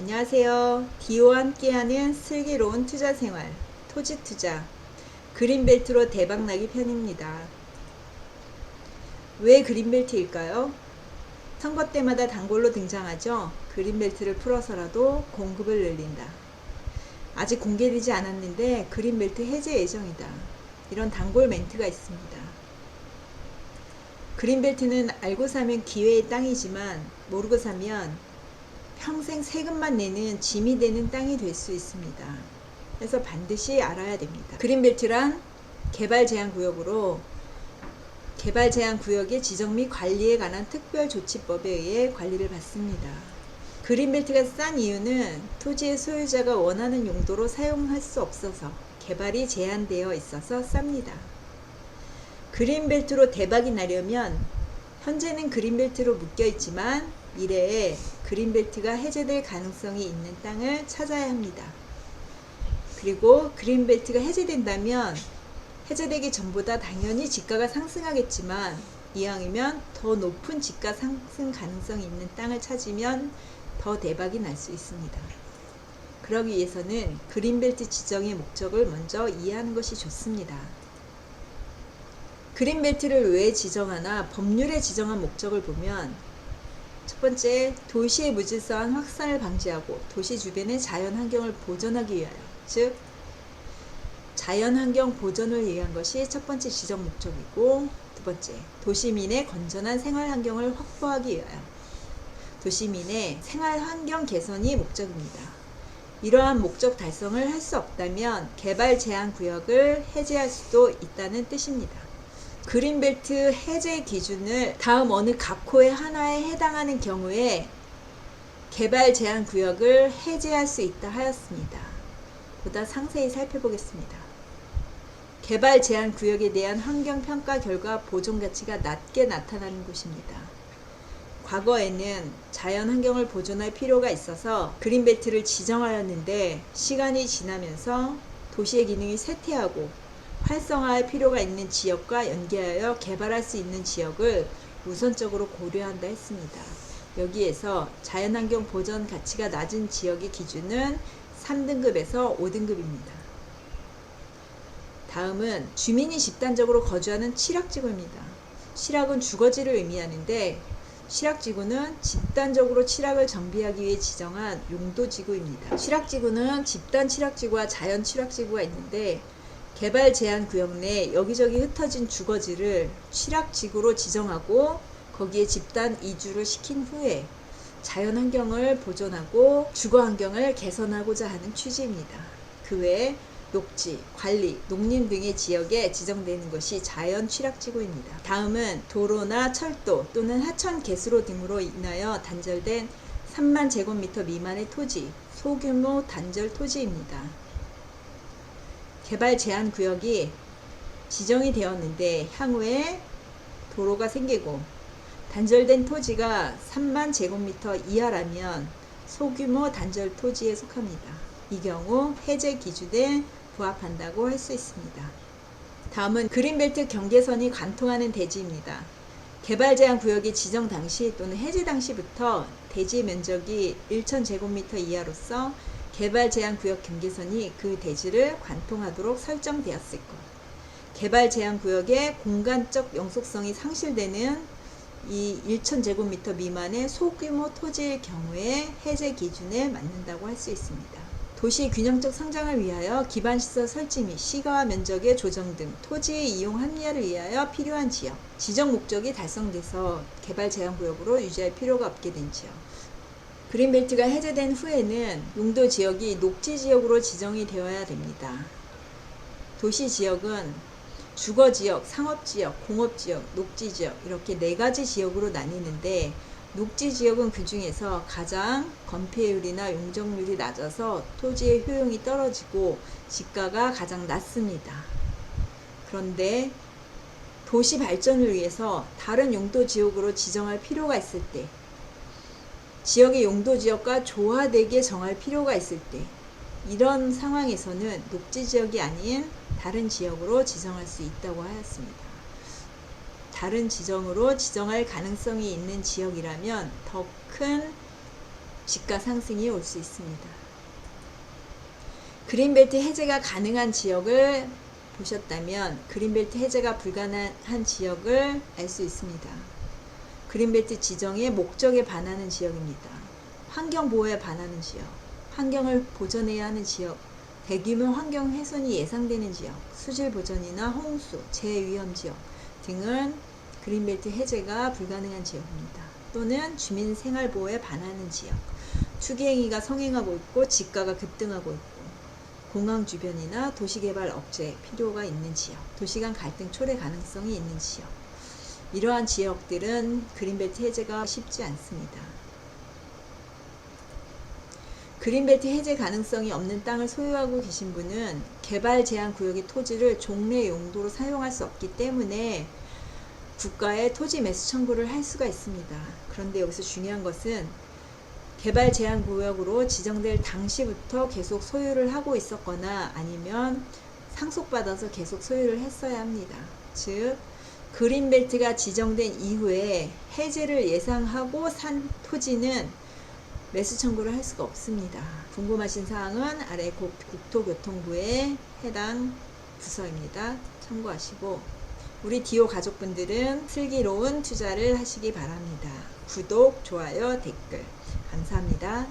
안녕하세요. 디오와 함께하는 슬기로운 투자생활, 토지투자, 그린벨트로 대박나기 편입니다. 왜 그린벨트일까요? 선거 때마다 단골로 등장하죠. 그린벨트를 풀어서라도 공급을 늘린다. 아직 공개되지 않았는데 그린벨트 해제 예정이다. 이런 단골 멘트가 있습니다. 그린벨트는 알고 사면 기회의 땅이지만 모르고 사면 평생 세금만 내는 짐이 되는 땅이 될 수 있습니다. 그래서 반드시 알아야 됩니다. 그린벨트란 개발제한구역으로 개발제한구역의 지정 및 관리에 관한 특별조치법에 의해 관리를 받습니다. 그린벨트가 싼 이유는 토지의 소유자가 원하는 용도로 사용할 수 없어서 개발이 제한되어 있어서 쌉니다. 그린벨트로 대박이 나려면 현재는 그린벨트로 묶여있지만 미래에 그린벨트가 해제될 가능성이 있는 땅을 찾아야 합니다. 그리고 그린벨트가 해제된다면 해제되기 전보다 당연히 지가가 상승하겠지만 이왕이면 더 높은 지가 상승 가능성이 있는 땅을 찾으면 더 대박이 날 수 있습니다. 그러기 위해서는 그린벨트 지정의 목적을 먼저 이해하는 것이 좋습니다. 그린벨트를 왜 지정하나 법률에 지정한 목적을 보면 첫 번째, 도시의 무질서한 확산을 방지하고 도시 주변의 자연환경을 보존하기 위하여, 즉 자연환경 보존을 위한 것이 첫 번째 지정 목적이고, 두 번째, 도시민의 건전한 생활환경을 확보하기 위하여 도시민의 생활환경 개선이 목적입니다. 이러한 목적 달성을 할 수 없다면 개발 제한 구역을 해제할 수도 있다는 뜻입니다. 그린벨트 해제 기준을 다음 어느 각호의 하나에 해당하는 경우에 개발 제한 구역을 해제할 수 있다 하였습니다. 보다 상세히 살펴보겠습니다. 개발 제한 구역에 대한 환경평가 결과 보존 가치가 낮게 나타나는 곳입니다. 과거에는 자연환경을 보존할 필요가 있어서 그린벨트를 지정하였는데 시간이 지나면서 도시의 기능이 쇠퇴하고 활성화할 필요가 있는 지역과 연계하여 개발할 수 있는 지역을 우선적으로 고려한다 했습니다. 여기에서 자연환경 보전 가치가 낮은 지역의 기준은 3등급에서 5등급입니다. 다음은 주민이 집단적으로 거주하는 취락지구입니다. 취락은 주거지를 의미하는데 취락지구는 집단적으로 취락을 정비하기 위해 지정한 용도지구입니다. 취락지구는 집단 취락지구와 자연 취락지구가 있는데 개발 제한 구역 내 여기저기 흩어진 주거지를 취락지구로 지정하고 거기에 집단 이주를 시킨 후에 자연환경을 보존하고 주거환경을 개선하고자 하는 취지입니다. 그 외에 녹지, 관리, 농림 등의 지역에 지정되는 것이 자연 취락지구입니다. 다음은 도로나 철도 또는 하천 개수로 등으로 인하여 단절된 3만 제곱미터 미만의 토지, 소규모 단절 토지입니다. 개발 제한 구역이 지정이 되었는데 향후에 도로가 생기고 단절된 토지가 3만 제곱미터 이하라면 소규모 단절 토지에 속합니다. 이 경우 해제 기준에 부합한다고 할 수 있습니다. 다음은 그린벨트 경계선이 관통하는 대지입니다. 개발 제한 구역이 지정 당시 또는 해제 당시부터 대지 면적이 1000제곱미터 이하로서 개발 제한 구역 경계선이 그 대지를 관통하도록 설정되었을 것. 개발 제한 구역의 공간적 영속성이 상실되는 이 1000제곱미터 미만의 소규모 토지의 경우에 해제 기준에 맞는다고 할 수 있습니다. 도시 균형적 성장을 위하여 기반시설 설치 및 시가와 면적의 조정 등 토지의 이용 합리화를 위하여 필요한 지역, 지정 목적이 달성돼서 개발 제한 구역으로 유지할 필요가 없게 된 지역. 그린벨트가 해제된 후에는 용도 지역이 녹지 지역으로 지정이 되어야 됩니다. 도시 지역은 주거 지역, 상업 지역, 공업 지역, 녹지 지역 이렇게 4가지 지역으로 나뉘는데 녹지 지역은 그 중에서 가장 건폐율이나 용적률이 낮아서 토지의 효용이 떨어지고 지가가 가장 낮습니다. 그런데 도시 발전을 위해서 다른 용도 지역으로 지정할 필요가 있을 때 지역의 용도 지역과 조화되게 정할 필요가 있을 때 이런 상황에서는 녹지 지역이 아닌 다른 지역으로 지정할 수 있다고 하였습니다. 다른 지정으로 지정할 가능성이 있는 지역이라면 더 큰 집가 상승이 올 수 있습니다. 그린벨트 해제가 가능한 지역을 보셨다면 그린벨트 해제가 불가능한 지역을 알 수 있습니다. 그린벨트 지정의 목적에 반하는 지역입니다. 환경보호에 반하는 지역, 환경을 보존해야 하는 지역, 대규모 환경 훼손이 예상되는 지역, 수질 보전이나 홍수, 재위험 지역 등은 그린벨트 해제가 불가능한 지역입니다. 또는 주민 생활보호에 반하는 지역, 투기행위가 성행하고 있고 집가가 급등하고 있고 공항 주변이나 도시개발 억제 필요가 있는 지역, 도시간 갈등 초래 가능성이 있는 지역, 이러한 지역들은 그린벨트 해제가 쉽지 않습니다. 그린벨트 해제 가능성이 없는 땅을 소유하고 계신 분은 개발 제한 구역의 토지를 종래 용도로 사용할 수 없기 때문에 국가에 토지 매수 청구를 할 수가 있습니다. 그런데 여기서 중요한 것은 개발 제한 구역으로 지정될 당시부터 계속 소유를 하고 있었거나 아니면 상속받아서 계속 소유를 했어야 합니다. 즉 그린벨트가 지정된 이후에 해제를 예상하고 산 토지는 매수 청구를 할 수가 없습니다. 궁금하신 사항은 아래 국토교통부의 해당 부서입니다. 참고하시고 우리 디오 가족분들은 슬기로운 투자를 하시기 바랍니다. 구독, 좋아요, 댓글 감사합니다.